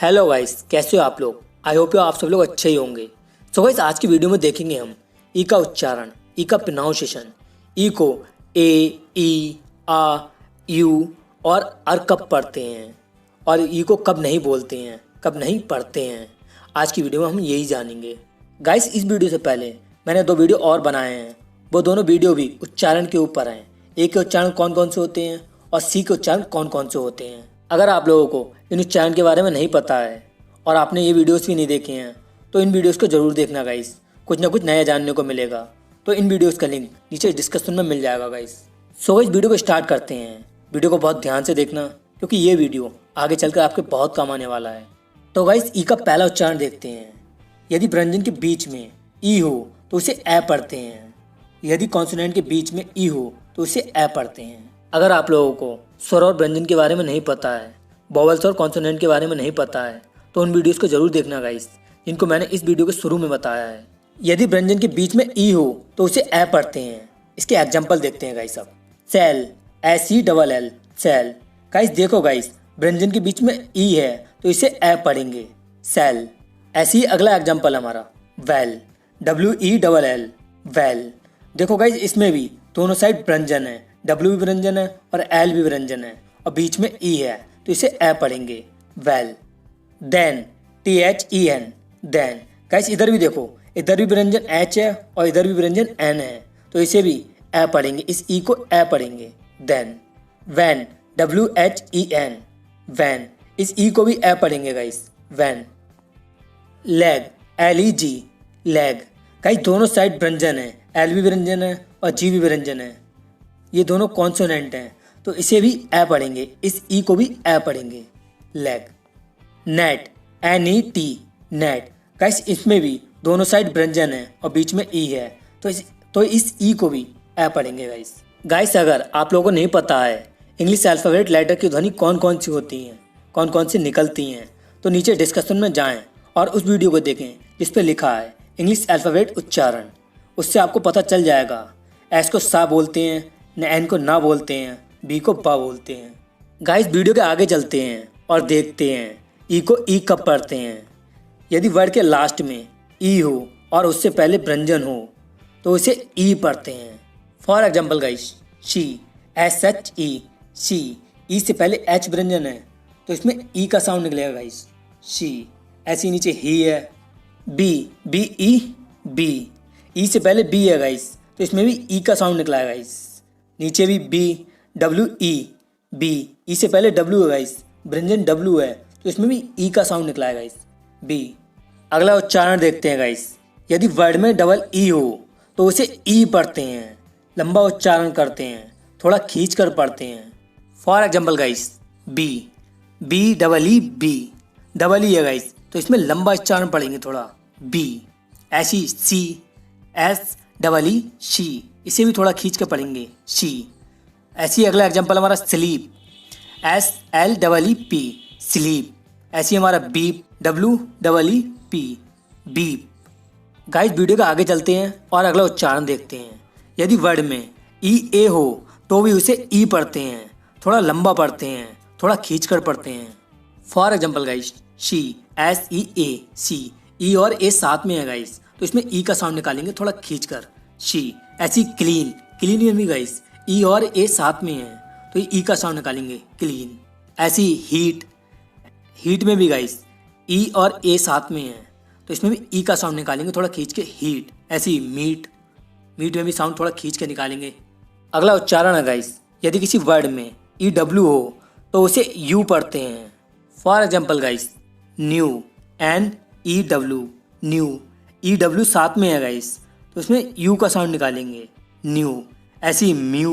Hello guys, कैसे हो आप लोग। आई होप आप सब लोग अच्छे ही होंगे। सो गाइस, आज की वीडियो में देखेंगे हम ई का उच्चारण, ई का प्रोनाउंसिएशन, ई को ए, ई, आ, यू और अर कब पढ़ते हैं और ई को कब नहीं बोलते हैं, कब नहीं पढ़ते हैं। आज की वीडियो में हम यही जानेंगे। गाइस, इस वीडियो से पहले मैंने 2 वीडियो और बनाए हैं। वो दोनों वीडियो भी उच्चारण के ऊपर हैं। ए के उच्चारण कौन कौन से होते हैं और सी के उच्चारण कौन कौन से होते हैं। अगर आप लोगों को इन उच्चारण के बारे में नहीं पता है और आपने ये वीडियोस भी नहीं देखे हैं तो इन वीडियोस को ज़रूर देखना गाइस, कुछ ना कुछ नया जानने को मिलेगा। तो इन वीडियोस का लिंक नीचे डिस्क्रिप्शन में मिल जाएगा गाइस। सो इस वीडियो को स्टार्ट करते हैं। वीडियो को बहुत ध्यान से देखना क्योंकि ये वीडियो आगे चलकर आपके बहुत काम आने वाला है। तो गाइस, ई का पहला उच्चारण देखते हैं। यदि व्यंजन के बीच में ई हो तो उसे ए पढ़ते हैं। यदि कॉन्सोनेंट के बीच में ई हो तो उसे ए पढ़ते हैं। अगर आप लोगों को स्वर और व्यंजन के बारे में नहीं पता है, वोवेल्स और कॉन्सोनेंट के बारे में नहीं पता है, तो उन वीडियोस को जरूर देखना गाइस, जिनको मैंने इस वीडियो के शुरू में बताया है। यदि व्यंजन के बीच में ई हो तो उसे ए पढ़ते हैं। इसके एग्जाम्पल देखते हैं गाइस। अब सेल, SELL, सेल। गाइस देखो गाइस, व्यंजन के बीच में ई है तो इसे ए पढ़ेंगे, सेल। ऐसे ही अगला एग्जाम्पल हमारा वेल, WELL, वेल। देखो गाइस, इसमें भी दोनों साइड व्यंजन है, W भी व्यंजन है और L भी व्यंजन है और बीच में ई है तो इसे ए पढ़ेंगे, well. Then, THEN, then. Guys इधर भी देखो, इधर भी व्यंजन H है और इधर भी व्यंजन N है तो इसे भी ए पढ़ेंगे, इस ई को ए पढ़ेंगे, देन। Van, WHEN, van. इस ई को भी ए पढ़ेंगे guys, when. Leg, LEG, leg. Guys दोनों साइड व्यंजन है, एल भी व्यंजन है और जी भी व्यंजन है। ये दोनों कॉन्सोनेंट हैं तो इसे भी ए पढ़ेंगे, इस ई को भी ए पढ़ेंगे, leg. Net, NET, net. Guys इसमें भी दोनों साइड व्यंजन है और बीच में ई है तो इस ई को भी ए पढ़ेंगे गाइस। गाइस अगर आप लोगों को नहीं पता है इंग्लिश अल्फ़ाबेट लेटर की ध्वनि कौन कौन सी होती हैं, कौन कौन सी निकलती हैं, तो नीचे डिस्कशन में जाएं और उस वीडियो को देखें जिस पे लिखा है इंग्लिश अल्फ़ाबेट उच्चारण। उससे आपको पता चल जाएगा। एस को सा बोलते हैं, एन को ना बोलते हैं, बी को बा बोलते हैं। गाइस वीडियो के आगे चलते हैं और देखते हैं ई को ई कब पढ़ते हैं। यदि वर्ड के लास्ट में ई हो और उससे पहले व्यंजन हो तो उसे ई पढ़ते हैं। For example guys, she, SHE, she. E से पहले एच व्यंजन है तो इसमें ई का साउंड निकलेगा गाइस, शी। ऐसे ही नीचे ही है, BE, बी। ई से पहले बी है गाइस तो इसमें भी ई का साउंड निकला है गाइस। नीचे भी WE, बी। ई से पहले W है गाइस, व्यंजन W है तो इसमें भी ई का साउंड निकला है गाइस, बी। अगला उच्चारण देखते हैं गाइस। यदि वर्ड में डबल ई हो तो उसे ई पढ़ते हैं, लंबा उच्चारण करते हैं, थोड़ा खींच कर पढ़ते हैं। For example guys, BE, be. Double E है गाइस तो इसमें लंबा उच्चारण पढ़ेंगे थोड़ा, बी। ऐसी CSEE, शी। इसे भी थोड़ा खींच कर पढ़ेंगे, शी। ऐसी अगला एग्जाम्पल हमारा स्लीप, SLEEP, स्लीप। ऐसी हमारा beep, WEEP, beep. Guys video के आगे चलते हैं और अगला उच्चारण देखते हैं। यदि वर्ड में EA हो तो भी उसे ई पढ़ते हैं, थोड़ा लंबा पढ़ते हैं, थोड़ा खींच कर पढ़ते हैं। For example guys, she, SEA, सी। ई और ए साथ में है गाइस तो इसमें ई का साउंड निकालेंगे थोड़ा खींच कर, शी। ऐसी क्लीन, क्लीन में भी गाइस ई और ए साथ में है तो ई का साउंड निकालेंगे, क्लीन। ऐसी हीट, हीट में भी गाइस ई और ए साथ में है तो इसमें भी ई का साउंड निकालेंगे थोड़ा खींच के, हीट। ऐसी मीट, मीट में भी साउंड थोड़ा खींच के निकालेंगे। अगला उच्चारण है गाइस, यदि किसी वर्ड में EW हो तो उसे यू पढ़ते हैं। For example guys, new, NEW, new. EW साथ में है गाइस तो इसमें यू का साउंड निकालेंगे, न्यू। ऐसी म्यू,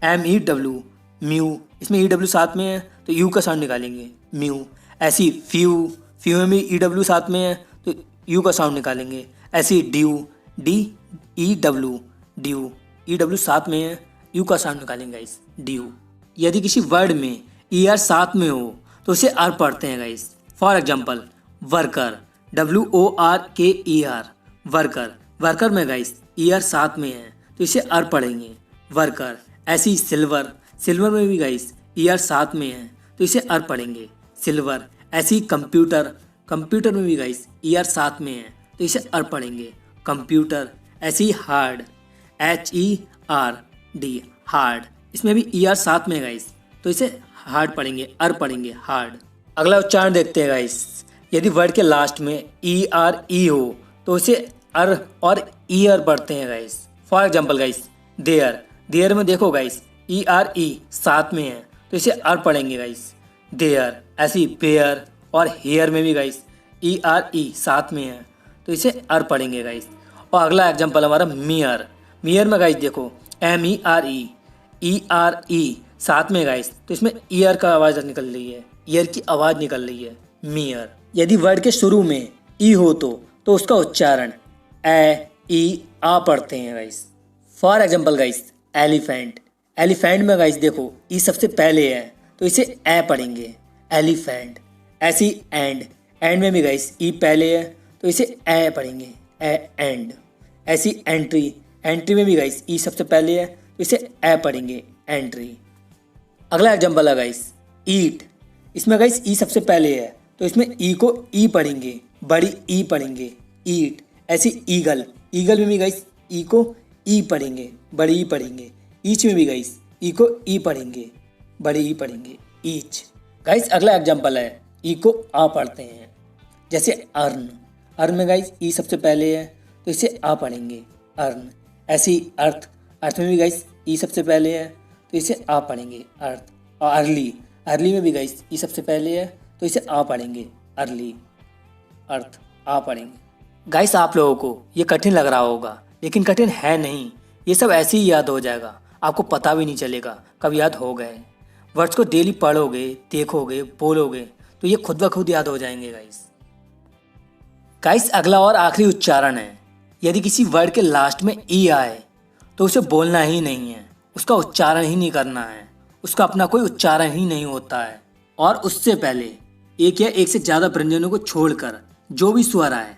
MEW, म्यू। इसमें EW साथ में है तो यू का साउंड निकालेंगे, म्यू। ऐसी फ्यू, फ्यू में भी EW साथ में है तो यू का साउंड निकालेंगे। ऐसी ड्यू, DEW, ड्यू। EW साथ में है, यू का साउंड निकालेंगे गाइस, ड्यू। यदि किसी वर्ड में ER साथ में हो तो उसे आर पढ़ते हैं guys. For example worker, WORKER, worker. Worker में गाइस ER साथ में है तो इसे अर पढ़ेंगे, वर्कर। ऐसी सिल्वर, सिल्वर में भी गाइस ER साथ में है तो इसे अर पढ़ेंगे, सिल्वर। ऐसे ही कंप्यूटर, कंप्यूटर में भी गाइस ई आर साथ में है तो इसे अर पढ़ेंगे कंप्यूटर। ऐसे ही हार्ड, HERD हार्ड, इसमें भी ई आर साथ में है गाइस तो इसे हार्ड पढ़ेंगे, अर पढ़ेंगे हार्ड। अगला उच्चारण देखते हैं गाइस। यदि वर्ड के लास्ट में ERE हो तो इसे अर और ईयर पढ़ते हैं guys. For example guys there, there में देखो गाइस ERE साथ में है तो इसे अर पढ़ेंगे गाइस देयर। ऐसे ही बेयर और हेयर में भी गाइस ERE साथ में है तो इसे अर पढ़ेंगे गाइस। और अगला एग्जाम्पल हमारा मियर, मियर में गाइस देखो MERE साथ में गाइस तो इसमें ईयर का आवाज़ निकल रही है, ईयर की आवाज़ निकल रही है मियर। यदि वर्ड के शुरू में ई हो तो उसका उच्चारण A पढ़ते हैं guys. For example guys elephant, elephant में गाइस देखो ई सबसे पहले है तो इसे ए पढ़ेंगे एलिफेंट। ऐसे ही एंड में भी गाइस ई पहले है तो इसे ए पढ़ेंगे एंड। ऐसी एंट्री, एंट्री में भी गाइस ई सबसे पहले है तो इसे ए पढ़ेंगे एंट्री। अगला एग्जाम्पल है गाइस ईट, इसमें गाइस ई सबसे पहले है तो इसमें ई को ई पढ़ेंगे, बड़ी ई पढ़ेंगे ईट। ऐसी ईगल, ईगल में भी गाइस ई को ई पढ़ेंगे, बड़ी ई पढ़ेंगे। ईच में भी गाइस ई को ई पढ़ेंगे, बड़ी ई पढ़ेंगे ईच। गाइस अगला एग्जाम्पल है ई को आ पढ़ते हैं जैसे अर्न, अर्न में गाइस ई सबसे पहले है तो इसे आ पढ़ेंगे अर्न। ऐसे ही अर्थ, अर्थ में भी गाइस ई सबसे पहले है तो इसे आ पढ़ेंगे अर्थ। और अर्ली, अर्ली में भी गाइस ई सबसे पहले है तो इसे आ पढ़ेंगे अर्ली, अर्थ आ पढ़ेंगे। गाइस आप लोगों को ये कठिन लग रहा होगा लेकिन कठिन है नहीं, ये सब ऐसे ही याद हो जाएगा, आपको पता भी नहीं चलेगा कब याद हो गए। वर्ड्स को डेली पढ़ोगे, देखोगे, बोलोगे तो ये खुद ब खुद याद हो जाएंगे गाइस। गाइस अगला और आखिरी उच्चारण है, यदि किसी वर्ड के लास्ट में ई आए तो उसे बोलना ही नहीं है, उसका उच्चारण ही नहीं करना है, उसका अपना कोई उच्चारण ही नहीं होता है। और उससे पहले एक या एक से ज़्यादा व्यंजनों को छोड़कर जो भी स्वर आए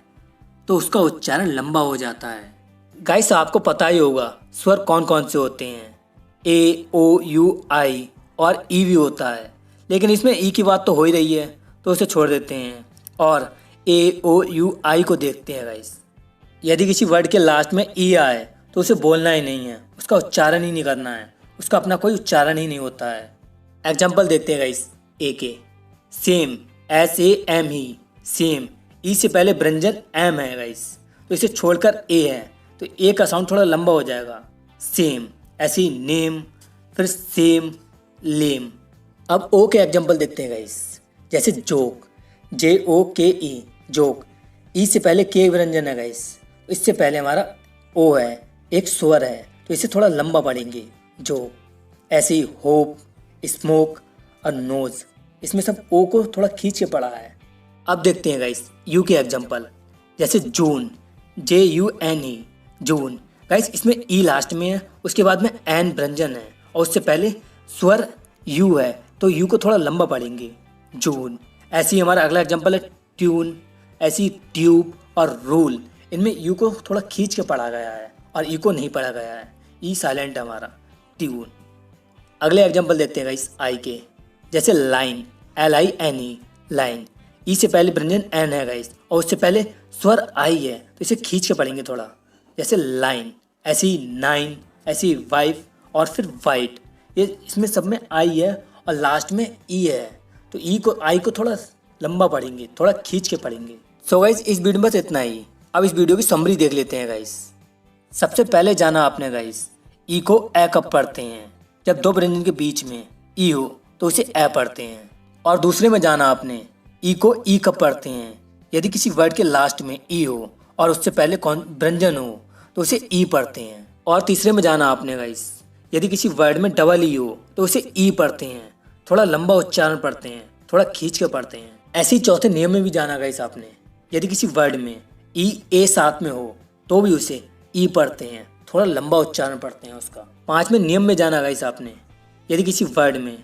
तो उसका उच्चारण लंबा हो जाता है। गाइस आपको पता ही होगा स्वर कौन कौन से होते हैं, A, O, U, I और ई भी होता है, लेकिन इसमें ई की बात तो हो ही रही है तो उसे छोड़ देते हैं और AOUI को देखते हैं गाइस। यदि किसी वर्ड के लास्ट में ई आए तो उसे बोलना ही नहीं है, उसका उच्चारण ही नहीं करना है, उसका अपना कोई उच्चारण ही नहीं होता है। एग्जाम्पल देखते हैं गाइस AK, सेम, SAM ही, सेम, ई से पहले व्यंजन एम है गाइस तो इसे छोड़कर ए है तो ए का साउंड थोड़ा लंबा हो जाएगा सेम। ऐसे ही नेम, फिर सेम, लेम। अब ओ के एग्जाम्पल देखते हैं गाइस जैसे जोक, JOKE जोक, ई से पहले के व्यंजन है गाइस, इससे पहले हमारा ओ है, एक स्वर है तो इसे थोड़ा लंबा पढ़ेंगे जोक। ऐसे ही होप, स्मोक और नोज, इसमें सब ओ को थोड़ा खींच के पढ़ा है। अब देखते हैं गाइस यू के एग्जाम्पल जैसे जून, JUNE जून। गाइस इसमें ई लास्ट में है, उसके बाद में एन व्यंजन है और उससे पहले स्वर यू है तो यू को थोड़ा लंबा पढ़ेंगे जून। ऐसे ही हमारा अगला एग्जाम्पल है ट्यून, ऐसी ट्यूब और रूल, इनमें यू को थोड़ा खींच के पढ़ा गया है और ई को नहीं पढ़ा गया है, ई साइलेंट है हमारा ट्यून। अगले एग्जाम्पल देखते हैं गाइस आई के जैसे लाइन, LINE लाइन, ई से पहले व्यंजन एन है गाइस और उससे पहले स्वर आई है तो इसे खींच के पढ़ेंगे थोड़ा जैसे लाइन। ऐसे ही नाइन, ऐसे ही वाइफ और फिर वाइट, ये इसमें सब में आई है और लास्ट में ई है तो ई को, आई को थोड़ा लंबा पढ़ेंगे, थोड़ा खींच के पढ़ेंगे। सो गाइस इस वीडियो में बस इतना ही। अब इस वीडियो की समरी देख लेते हैं गाइस। सबसे पहले जाना आपने गाइस ई को ए कब पढ़ते हैं, जब दो व्यंजन के बीच में ई हो तो उसे ए पढ़ते हैं। और दूसरे में जाना आपने ई को ई कब पढ़ते हैं, यदि किसी वर्ड के लास्ट में ई हो और उससे पहले कौन व्यंजन हो तो उसे ई पढ़ते हैं। और तीसरे में जाना आपने गाइस यदि किसी वर्ड में डबल ई हो तो उसे ई पढ़ते हैं, थोड़ा लंबा उच्चारण पढ़ते हैं, थोड़ा खींच के पढ़ते हैं। ऐसे ही चौथे नियम में भी जाना गाइस आपने, यदि किसी वर्ड में ई ए साथ में हो तो भी उसे ई पढ़ते हैं, थोड़ा लंबा उच्चारण पढ़ते हैं उसका। पांचवें नियम में जाना गाइस आपने, यदि किसी वर्ड में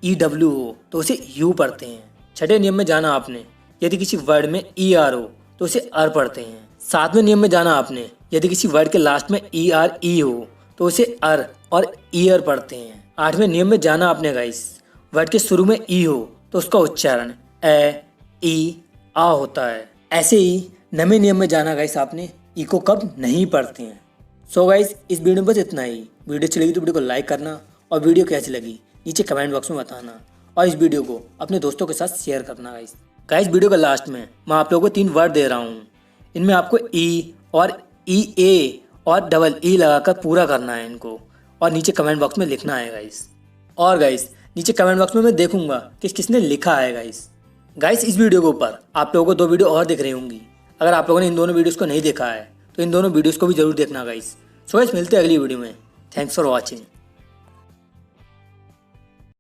EW हो तो उसे यू पढ़ते हैं। छठे नियम में जाना आपने, यदि किसी वर्ड में ER हो तो उसे अर पढ़ते हैं। सातवें नियम में जाना आपने, यदि किसी वर्ड के लास्ट में ERE हो तो उसे अर और ईयर पढ़ते हैं। आठवें नियम में जाना आपने गाइस, वर्ड के शुरू में ई हो तो उसका उच्चारण ई आ होता है। ऐसे ही नए नियम में जाना गाइस आपने ई को कब नहीं पढ़ते हैं। सो गाइस इस वीडियो में बस इतना ही। वीडियो अच्छी लगी तो वीडियो को लाइक करना और वीडियो कैसी लगी नीचे कमेंट बॉक्स में बताना और इस वीडियो को अपने दोस्तों के साथ शेयर करना गाइस। गाइस वीडियो के लास्ट में मैं आप लोगों को 3 वर्ड दे रहा हूँ, इनमें आपको ई और ई ए और डबल ई लगाकर पूरा करना है इनको और नीचे कमेंट बॉक्स में लिखना है गाइस। और गाइस नीचे कमेंट बॉक्स में मैं देखूंगा कि किसने लिखा है गाइस इस वीडियो के ऊपर आप लोगों को 2 वीडियो और दिख रही होंगी। अगर आप लोगों ने इन दोनों वीडियोस को नहीं देखा है तो इन दोनों वीडियोस को भी जरूर देखना गाइस। सो गाइस मिलते हैं अगली वीडियो में। Thanks for watching.